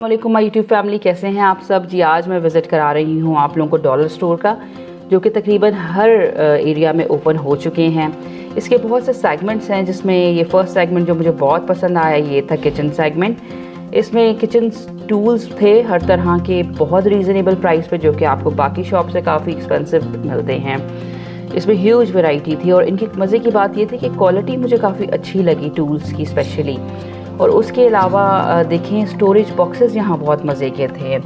वालेकुम my YouTube family, कैसे हैं आप सब जी। आज मैं विज़िट करा रही हूँ आप लोगों को डॉलर स्टोर का, जो कि तकरीबन हर एरिया में ओपन हो चुके हैं। इसके बहुत से सेगमेंट्स हैं, जिसमें ये फर्स्ट सेगमेंट जो मुझे बहुत पसंद आया ये था किचन सेगमेंट। इसमें किचन टूल्स थे हर तरह के, बहुत रीज़नेबल प्राइस पे, जो कि आपको बाकी शॉप से काफ़ी एक्सपेंसिव मिलते हैं। इसमें ह्यूज वैरायटी थी और इनकी मज़े की बात ये थी कि क्वालिटी मुझे काफ़ी अच्छी लगी टूल्स की स्पेशली। और उसके अलावा देखें, स्टोरेज बॉक्सेस यहाँ बहुत मज़े के थे।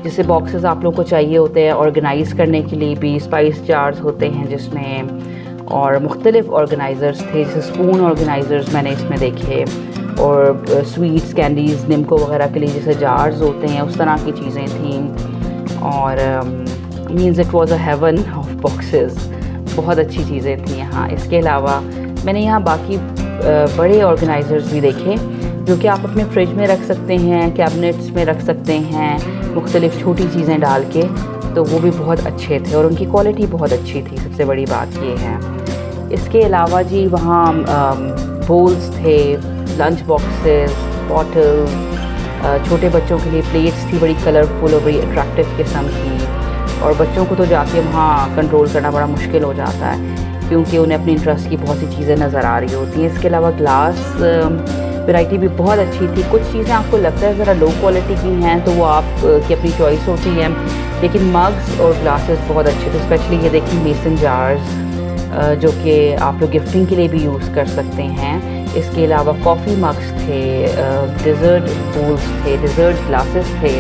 जैसे बॉक्सेस आप लोगों को चाहिए होते हैं ऑर्गेनाइज़ करने के लिए भी, स्पाइस जार्स होते हैं जिसमें, और मुख्तलिफ ऑर्गेनाइज़र्स थे, जैसे स्पून ऑर्गेनाइज़र्स मैंने इसमें देखे, और स्वीट्स कैंडीज़ निम्को वगैरह के लिए जैसे जार्स होते हैं उस तरह की चीज़ें थीं। और means it was a heaven of boxes, बहुत अच्छी चीज़ें थी यहाँ। इसके अलावा मैंने यहाँ बाकी बड़े ऑर्गेनाइज़र्स भी देखे, जो कि आप अपने फ्रिज में रख सकते हैं, कैबिनेट्स में रख सकते हैं, मुख्तलिफ़ छोटी चीज़ें डाल के, तो वो भी बहुत अच्छे थे और उनकी क्वालिटी बहुत अच्छी थी। सबसे बड़ी बात ये है। इसके अलावा जी वहाँ बोल्स थे, लंच बॉक्सेस, बॉटल्स, छोटे बच्चों के लिए प्लेट्स थी बड़ी कलरफुल और बड़ी अट्रैक्टिव किस्म की। और बच्चों को तो जाके वहाँ कंट्रोल करना बड़ा मुश्किल हो जाता है, क्योंकि उन्हें अपनी इंटरेस्ट की बहुत सी चीज़ें नज़र आ रही होती हैं। इसके अलावा ग्लास वैरायटी भी बहुत अच्छी थी। कुछ चीज़ें आपको लगता है ज़रा लो क्वालिटी की हैं, तो वो आप की अपनी चॉइस होती है, लेकिन मग्स और ग्लासेस बहुत अच्छे थे। स्पेशली ये देखिए मेसन जार्स, जो कि आप लोग गिफ्टिंग के लिए भी यूज़ कर सकते हैं। इसके अलावा कॉफ़ी मग्स थे, डिज़र्ट बोल्स थे, डिज़र्ट ग्लासेस थे,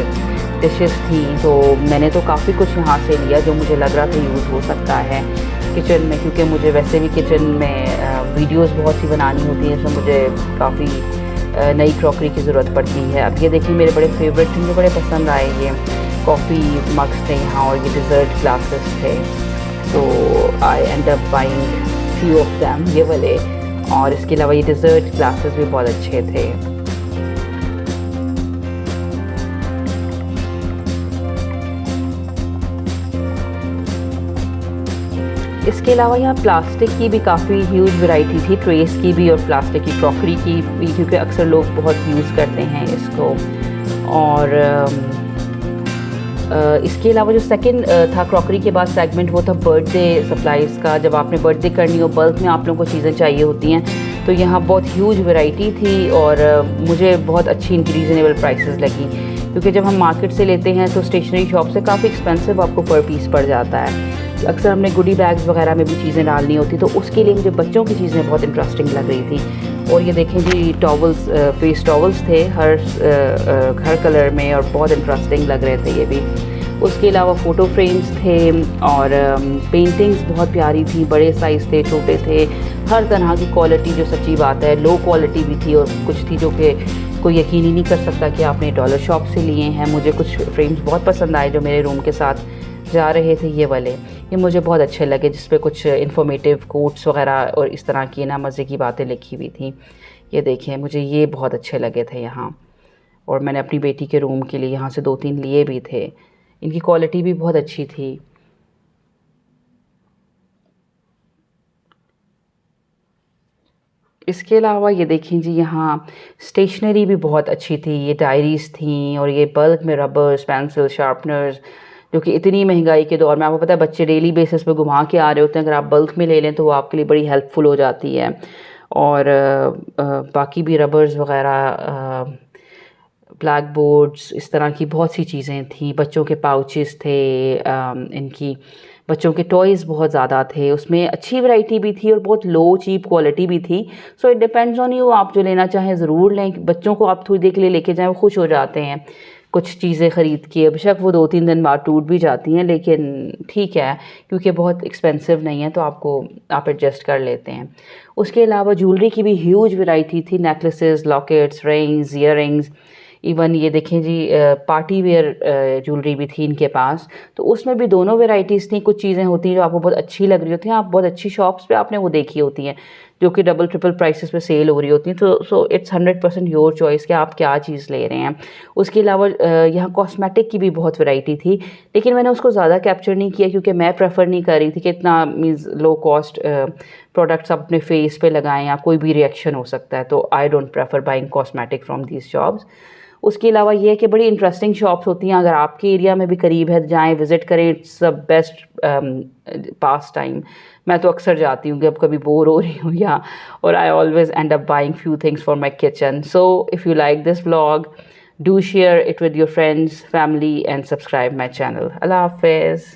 डिशेस थी। तो मैंने तो काफ़ी कुछ यहाँ से लिया जो मुझे लग रहा था यूज़ हो सकता है किचन में, क्योंकि मुझे वैसे भी किचन में वीडियोस बहुत सी बनानी होती हैं, इसमें मुझे काफ़ी नई क्रॉकरी की ज़रूरत पड़ती है। अब ये देखिए मेरे बड़े फेवरेट थे, मुझे बड़े पसंद आए। ये कॉफ़ी मग्स थे यहाँ और ये डिज़र्ट ग्लासेस थे, तो I end up buying few of them, ये वाले। और इसके अलावा ये डिज़र्ट ग्लासेस भी बहुत अच्छे थे। इसके अलावा यहाँ प्लास्टिक की भी काफ़ी ह्यूज वैरायटी थी, ट्रेस की भी और प्लास्टिक की क्रॉकरी की भी, क्योंकि अक्सर लोग बहुत यूज़ करते हैं इसको। और इसके अलावा जो सेकंड था क्रॉकरी के बाद सेगमेंट, वो था बर्थडे सप्लाईज़ का। जब आपने बर्थडे करनी हो, बल्क में आप लोगों को चीज़ें चाहिए होती हैं, तो यहाँ बहुत ह्यूज वैरायटी थी और मुझे बहुत अच्छी इनकी रीज़नेबल प्राइसेस लगी, क्योंकि जब हम मार्केट से लेते हैं तो स्टेशनरी शॉप से काफ़ी एक्सपेंसिव आपको पर पीस पड़ जाता है। अक्सर हमने गुडी बैग्स वगैरह में भी चीज़ें डालनी होती, तो उसके लिए मुझे बच्चों की चीज़ें बहुत इंटरेस्टिंग लग रही थी। और ये देखें जी, टॉवल्स, फेस टॉवल्स थे हर कलर में और बहुत इंटरेस्टिंग लग रहे थे ये भी। उसके अलावा फ़ोटो फ्रेम्स थे और पेंटिंग्स बहुत प्यारी थी, बड़े साइज़ थे, छोटे थे, हर तरह की क्वालिटी, जो सच्ची बात है लो क्वालिटी भी थी और कुछ थी जो कि कोई यकीन ही नहीं कर सकता कि आपने डॉलर शॉप से लिए हैं। मुझे कुछ फ्रेम्स बहुत पसंद आए जो मेरे रूम के साथ जा रहे थे, ये वाले, ये मुझे बहुत अच्छे लगे, जिस पे कुछ इन्फॉर्मेटिव कोट्स वगैरह और इस तरह की ना मज़े की बातें लिखी हुई थी। ये देखें, मुझे ये बहुत अच्छे लगे थे यहाँ, और मैंने अपनी बेटी के रूम के लिए यहाँ से 2-3 लिए भी थे। इनकी क्वालिटी भी बहुत अच्छी थी। इसके अलावा ये देखें जी, यहाँ स्टेशनरी भी बहुत अच्छी थी। ये डायरीज़ थी और ये बल्क में रबर्स, पेंसिल, शार्पनर्स, जो कि इतनी महंगाई के दौर में, आपको पता है बच्चे डेली बेसिस पे घुमा के आ रहे होते हैं, अगर आप बल्क में ले लें तो वो आपके लिए बड़ी हेल्पफुल हो जाती है। और बाकी भी रबर्स वगैरह, ब्लैक बोर्ड्स, इस तरह की बहुत सी चीज़ें थी। बच्चों के पाउचेस थे, इनकी बच्चों के टॉयज़ बहुत ज़्यादा थे, उसमें अच्छी वैरायटी भी थी और बहुत लो चीप क्वालिटी भी थी। So it depends on you, आप जो लेना चाहें ज़रूर लें। बच्चों को आप थोड़ी देर के लिए लेके जाएं, वो खुश हो जाते हैं कुछ चीज़ें ख़रीद के। बेशक वो 2-3 दिन बाद टूट भी जाती हैं, लेकिन ठीक है, क्योंकि बहुत एक्सपेंसिव नहीं है, तो आप एडजस्ट कर लेते हैं। उसके अलावा ज्वेलरी की भी ह्यूज वैरायटी थी, necklaces, lockets, rings, earrings, even ये देखें जी पार्टी वेयर ज्वेलरी भी थी इनके पास, तो उसमें भी दोनों वेराइटीज़ थी। कुछ चीज़ें होती हैं जो आपको बहुत अच्छी लग रही होती हैं, आप बहुत अच्छी शॉप्स पे आपने वो देखी होती हैं जो कि डबल ट्रिपल प्राइसेस पे सेल हो रही होती हैं, तो सो इट्स 100% योर चॉइस कि आप क्या चीज़ ले रहे हैं। उसके अलावा यहाँ कॉस्मेटिक की भी बहुत वैरायटी थी, लेकिन मैंने उसको ज़्यादा कैप्चर नहीं किया, क्योंकि मैं प्रेफर नहीं कर रही थी कि इतना मीन्स लो कॉस्ट प्रोडक्ट्स आप अपने फेस पे लगाएं या कोई भी रिएक्शन हो सकता है, तो I don't prefer buying cosmetic from these shops. उसके अलावा ये है कि बड़ी इंटरेस्टिंग शॉप्स होती हैं, अगर आपके एरिया में भी करीब है जाएँ, विज़िट करें, it's the best pass time. मैं तो अक्सर जाती हूँ कि अब कभी बोर हो रही हूँ या, और I always and up buying few things for my kitchen. So if you like this vlog, do share it with your friends, family, and subscribe my channel. Allah Hafiz.